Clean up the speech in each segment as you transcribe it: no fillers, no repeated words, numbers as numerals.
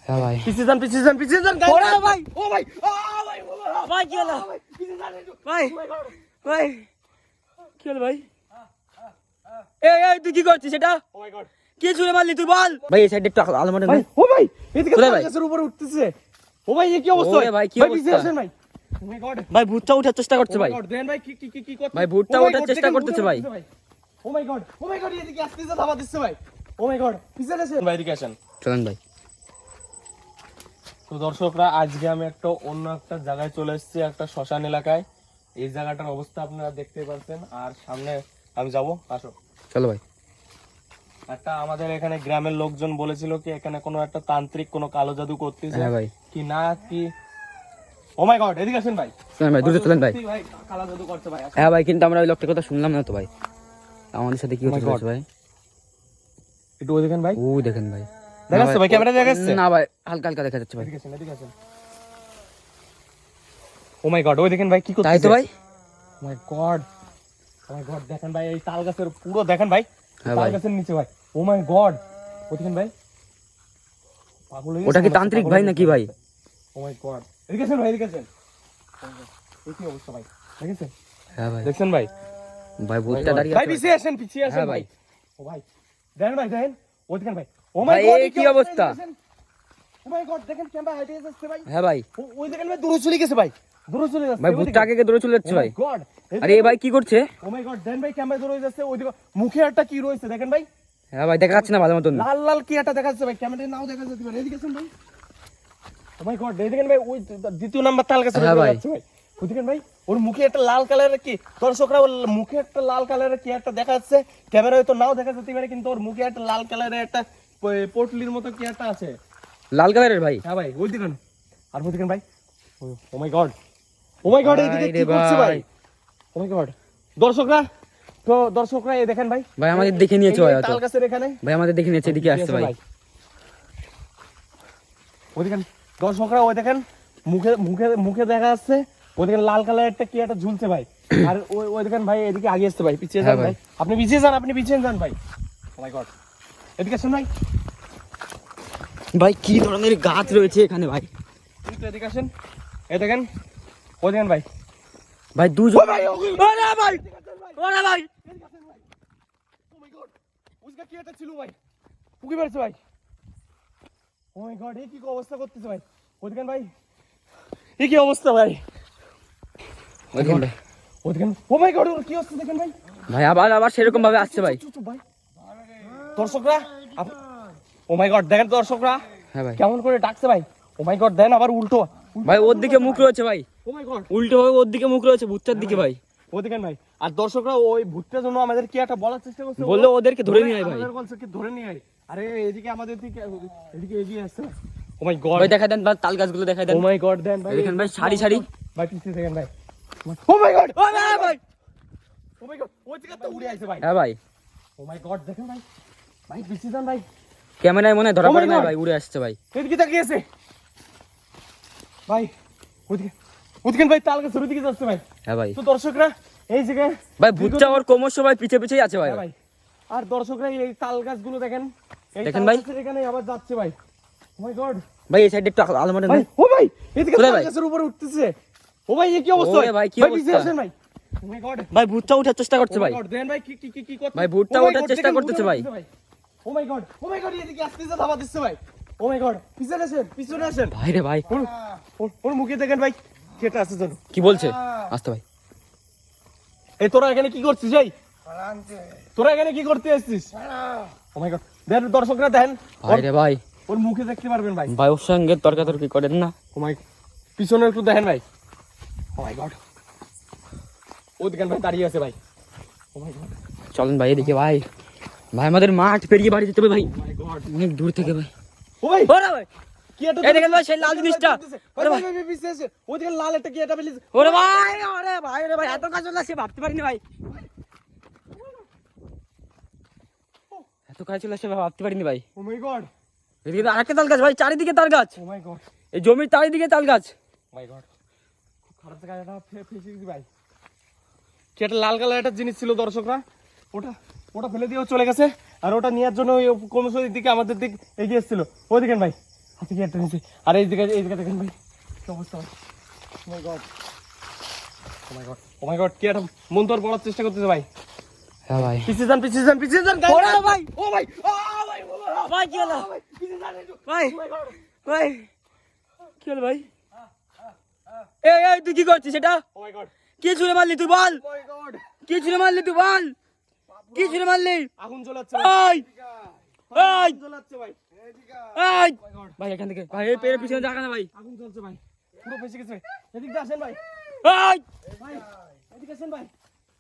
হ্যাঁ ভাই পিছে যান ওরে ভাই ও ভাই ভাই কি হলো ভাই ভাই কি হলো ভাই এই তুই কি করছিস এটা ও মাই গড কি ছুঁড়ে মারলি তুই বল ভাই এই সাইডে একটু আলো মারে ভাই ও ভাই এদিকে কোথায় ভাই? গাছের উপরে উঠতেছে ও ভাই এই কি অবস্থা ওরে ভাই, কি পিছে অবস্থা? আসেন ভাই ও মাই গড ভাই ভূতটা ওঠার চেষ্টা করছে ভাই দেন ভাই কি করতে ভাই, ভূতটা Oh my ওঠার God, চেষ্টা দেখেন, করতেছে ভূতটা ভাই। উঠতেছে ও মাই গড এদিকে আসতেছে ধাবা দিচ্ছে ভাই ও মাই গড পিছে আসেন ভাই এদিকে আসেন চলেন ভাই তো দর্শকরা আজকে আমি অন্য একটা জায়গায় চলে এসেছি একটা শ্মশান এলাকায় এই জায়গাটার অবস্থা আপনারা দেখতে পাচ্ছেন আর সামনে আমি যাব আসো চলো ভাই একটা আমাদের এখানে গ্রামের লোকজন বলেছিল কি এখানে কোনো একটা তান্ত্রিক কোনো কালো জাদু করতেছে হ্যাঁ ভাই কি না কি ও মাই গড এদিকে আসেন ভাই চলেন ভাই দ্রুত চলেন ভাই সত্যি ভাই কালো জাদু করছে ভাই হ্যাঁ ভাই কিন্তু আমরা ওই লোকটার কথা শুনলাম না তো ভাই আমাদের সাথে কি Oh my হচ্ছে God. ভাই একটু ওই দেখেন ভাই ওই দেখেন ভাই দেখা যাচ্ছে ভাই ক্যামেরা দেখা যাচ্ছে না ভাই হালকা হালকা দেখা যাচ্ছে ভাই এদিকে আসেন ও মাই গড ওই দেখেন ভাই কি করতেছে তাই তো ভাই ও মাই গড দেখেন ভাই এই তাল গাছের পুরো দেখেন ভাই হ্যাঁ তাল ভাই। গাছের নিচে ভাই ও মাই গড ও দেখেন ভাই পাগল হয়ে ওটা কি গেছে, তান্ত্রিক পাগল ভাই হয়ে নাকি গেছে। ভাই ও মাই গড এদিকে আসেন ভাই এদিকে আসেন এই কি অবস্থা ভাই দেখেছেন হ্যাঁ ভাই দেখছেন ভাই ভাই ভূতটা দাঁড়িয়ে ভাই আছে ভাই। পিছিয়ে আসেন হ্যাঁ ভাই ভাই। ও ভাই দেখেন ভাই দেখেন ও দেখেন ভাই ও ভাই, মাই গড এই কি অবস্থা? ও মাই গড দেখেন ক্যামেরা হাইটে যাচ্ছে ভাই হ্যাঁ ভাই ওই দেখেন ভাই দূরে চলে গেছে ভাই দূরে চলে যাচ্ছে ভাই ভূতটা আগে দৌড়ে চলে যাচ্ছে ভাই গড আরে এ ভাই কি করছে ও মাই গড দেন ভাই ক্যামেরা দূরে যাচ্ছে ওইদিকে মুখে একটা কি রয়েছে দেখেন ভাই হ্যাঁ ভাই দেখা যাচ্ছে না ভালো মতন লাল লাল কি একটা দেখা যাচ্ছে ভাই ক্যামেরায় নাও দেখা যাচ্ছে ভাই এদিকে আসেন ভাই ও মাই গড দেখেন ভাই ওই দ্বিতীয় নাম্বার তাল গাছে হ্যাঁ ভাই। যাচ্ছে ভাই ওই দেখেন ভাই ওর মুখে একটা লাল কালারের কি দর্শকরা ওর মুখে একটা লাল কালারের কি একটা দেখা যাচ্ছে ক্যামেরায় তো নাও দেখা যেতে পারে কিন্তু ওর মুখে একটা লাল কালারের একটা পোটলির মতো কি একটা আছে লাল কালারের ভাই হ্যাঁ ভাই ওই দেখেন আর ওই দেখেন ভাই ও মাই গড এদিকে কি ভাই রে করছে ভাই ভাই। ও মাই গড দর্শকরা এই দেখেন ভাই ভাই আমাদের দেখে নিয়েছে ভাই এই হয়তো তাল গাছের এখানে ভাই আমাদের দেখে নিয়েছে এদিকে আসছে ভাই ওই দেখেন দর্শকরা ওই দেখেন মুখে মুখে মুখে দেখা যাচ্ছে ওই দেখেন লাল কালার একটা কি একটা ঝুলছে ভাই আর ওই দেখেন ভাই এদিকে আগে আসছে ভাই পিছিয়ে যান হ্যাঁ ভাই ভাই। আপনি পিছিয়ে যান ভাই ও মাই গড এদিকে আসেন ভাই ভাই কি ধরনের গাছ রয়েছে এখানে ভাই একটু এদিকে আসেন এই দেখেন ওই দেখেন ভাই ভাই দুজন ভাই ওরে ভাই ওরে ভাই ও মাই গড উসকা কি একটা ছিল ভাই পুকি মারছে ভাই ও মাই গড এই কি অবস্থা করতেছে ভাই ওই দেখেন ভাই এই কি অবস্থা ভাই ওই দেখেন ভাই ওই দেখেন ও মাই গড কি অবস্থা দেখেন ভাই ভাই আবার সেরকম ভাবে আসছে ভাই চুপ ভাই দর্শকরা ও মাই গড দেখেন দর্শকরা হ্যাঁ ভাই কেমন করে ডাকছে ভাই ও মাই গড দেন আবার উল্টো ভাই ওর দিকে মুখ রয়েছে ভাই ও মাই গড উল্টো ভাবে ওর দিকে মুখ রয়েছে ভূতটার দিকে ভাই ও দেখেন ভাই আর দর্শকরা ওই ভূতটার জন্য আমাদের কি একটা বলার চেষ্টা করছে বললো ওদেরকে ধরে নিয়ে আয় ভাই আমাদের বলছে কি ধরে নিয়ে আয় আরে এদিকে আমাদের দিকে এদিকে এগিয়ে আসছে ও মাই গড ভাই দেখা দেন বা তাল গাছগুলো দেখা দেন ও মাই গড দেন ভাই দেখেন ভাই সারি সারি ভাই পিছিয়ে দেখেন ভাই ও মাই গড ও ভাই ও মাই গড ওই দিকে তো উড়ে আইছে ভাই হ্যাঁ ভাই ও মাই গড দেখেন ভাই ভাই পিছিয়ে যান ভাই ক্যামেরায় মনে হয় ধরা Oh my পড়ে না God! ভাই উড়ে আসছে ভাই এদিকে তাকিয়েছে ভাই ওদিকে ভাই তাল গাছের ওদিকে যাচ্ছে ভাই হ্যাঁ ভাই তো দর্শকরা এই জায়গায় ভাই ভূতটা ওর ক্রমশ ভাই পিছে পিছেই আছে ভাই হ্যাঁ ভাই আর দর্শকরা এই তাল গাছগুলো দেখেন এই দেখেন তাল ভাই। গাছের এখানে আবার যাচ্ছে ভাই ও মাই গড ভাই এই সাইডে একটু আলো মারে ভাই ও ভাই এদিকে কোথায় তাল ভাই? গাছের উপরে উঠতেছে ও ভাই এই কি অবস্থা ওরে ভাই, কি পিছিয়ে অবস্থা? আসেন ভাই ও মাই গড ভাই ভূতটা ওঠার চেষ্টা করছে ভাই দেন ভাই কি করতে ভাই, ভূতটা Oh my ওঠার God, চেষ্টা দেখেন, করতেছে ভূতটা ভাই। উঠতেছে ও মাই গড এদিকে আসতেছে ধাবা দিচ্ছে ভাই ও মাই গড পিছনে আসেন ভাই রে ভাই ওর মুখে দেখেন ভাই কেটে আছে জানো কি বলছে আসতে ভাই এই তোরা এখানে কি করছিস এই তোরা এখানে কি করতে এসেছিস ও মাই গড দেন দর্শকরা দেখেন ভাই রে ভাই ওর মুখে দেখতে পারবেন ভাই ভাই ওর সঙ্গে তর্কাতর্কি করেন না ও মাই পিছনে একটু দেখেন ভাই ও মাই গড ও দেখেন ভাই দাঁড়িয়ে আছে ভাই ও মাই গড চলেন ভাই এদিকে ভাই ভাই আমাদের মাঠ পেরিয়ে বাড়ি যেতে হবে ভাই মাই গড অনেক দূর থেকে ভাই ও ভাই ওরে ভাই কি একটা এই দেখেন ভাই সেই লাল জিনিসটা ওরে ভাই পিছে এসে ও দেখেন লাল একটা কি একটা বেলিস ওরে ভাই এত কাজ চলে আসে ভাবতে পারিনি ভাই এত কাজ চলে আসে ভাবতে পারিনি ভাই ও মাই গড এদিকে তো আরেকটা তাল গাছ ভাই চারিদিকে তাল গাছ ও মাই গড এই জমির চারিদিকে তাল গাছ মাই গড খুব খারাপ জায়গা ফেসে গেছি ভাই কি একটা লাল কালার একটা জিনিস ছিল দর্শকরা ওটা ফেলে দিয়েও চলে গেছে আর ওটা নেওয়ার জন্য ওই ক্রমশ দিকে আমাদের দিক এগিয়ে এসেছিল ওই দেখেন ভাই হাতে কি একটা নিচে। আর এই দিকে দেখেন ভাই কি অবস্থা ভাই। ও মাই গড, ও মাই গড, ও মাই গড, কি একটা মন্তর পড়ার চেষ্টা করতেছে ভাই। হ্যাঁ ভাই পিছিয়ে যান ওরে ভাই। ও ভাই, ভাই কি হলো পিছিয়ে যান একটু। ভাই ও মাই গড, ভাই কি হলো ভাই এই এই তুই কি করছিস এটা ও মাই গড, কি ছুঁড়ে মারলি তুই বল ও মাই গড, কি ছুঁড়ে মারলি তুই বল কি ছুঁড়ে মারলি আগুন জ্বলাচ্ছে ভাই, এই এই আগুন জ্বলাচ্ছে ভাই, এই ও মাই গড, ভাই এখান থেকে ভাই এই পেরের পিছনে দেখা না ভাই আগুন জ্বলছে ভাই, পুরো ফেসে গেছে। এদিক দিয়ে আসেন ভাই, এই ভাই এদিকে আসেন ভাই,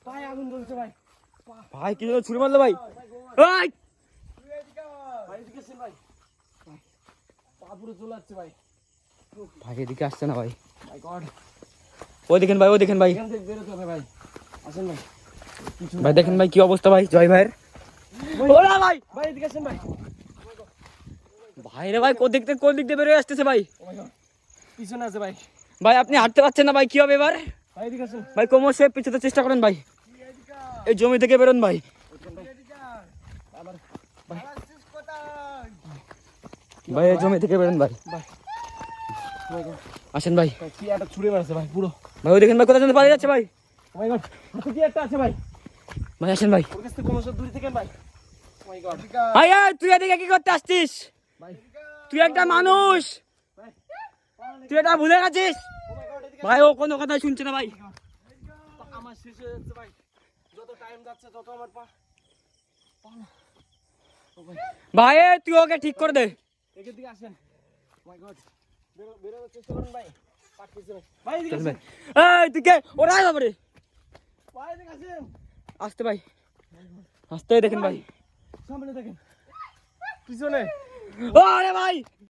পায়ে আগুন জ্বলছে ভাই, ভাই কি হলো ছুঁড়ে মারলো ভাই এই ভাই এদিকে আসেন ভাই, পা পুরো জ্বলাচ্ছে ভাই, ভাই এদিকে আসছে না ভাই মাই গড, ওই দেখেন ভাই এখান থেকে বেরোতে হবে ভাই, আসেন ভাই, কিছু ভাই দেখেন ভাই কি অবস্থা ভাই জয় ভাইয়ের ওরা ভাই ভাই এদিকে আসেন ভাই, ভাই রে ভাই কোন দিক থেকে বেরিয়ে আসতেছে ভাই ও মাই গড, পিছনে আছে ভাই, ভাই আপনি হাঁটতে পারছেন না ভাই কি হবে এবার ভাই এদিকে আসেন, ভাই কোমর শেপ পিছাতে চেষ্টা করেন ভাই এই জমি থেকে বেরোন ভাই আবার ভাই এই জমি থেকে বেরোন ভাই ভাই, ও মাই গড, আসেন ভাই কি একটা ছুঁড়ে মারছে ভাই পুরো, ভাই ওই দেখেন ভাই কোথায় যেন পালিয়ে যাচ্ছে ভাই ও মাই গড, হাতে কি একটা আছে ভাই, ভাই আসেন ভাই ওর কাছ থেকে কোনো সব দূরে থেকে ভাই, ও মাই গড, ভাই এই তুই এদিকে কি করতে আসছিস ভাই তুই একটা মানুষ ভাই, তুই এটা ভুলে গেছিস ও মাই গড, এদিকে ভাই ও কোনো কথাই শুনছে না ভাই আমার শেষ হয়ে যাচ্ছে ভাই, যত টাইম যাচ্ছে তত আমার পা, ও ভাই ভাই এই তুই ওকে ঠিক করে দে এদিকে দিকে আসেন, ও মাই গড, বেরোনোর চেষ্টা করুন ভাই, পাঠিয়েছে ভাই, ভাই এদিকে চল আসেন, ভাই এই তুই কে ওরা বাবারে ভাই এদিকে আসেন, আসতে ভাই আসতে দেখেন ভাই সামনে দেখেন, পিছনে, ও আরে ভাই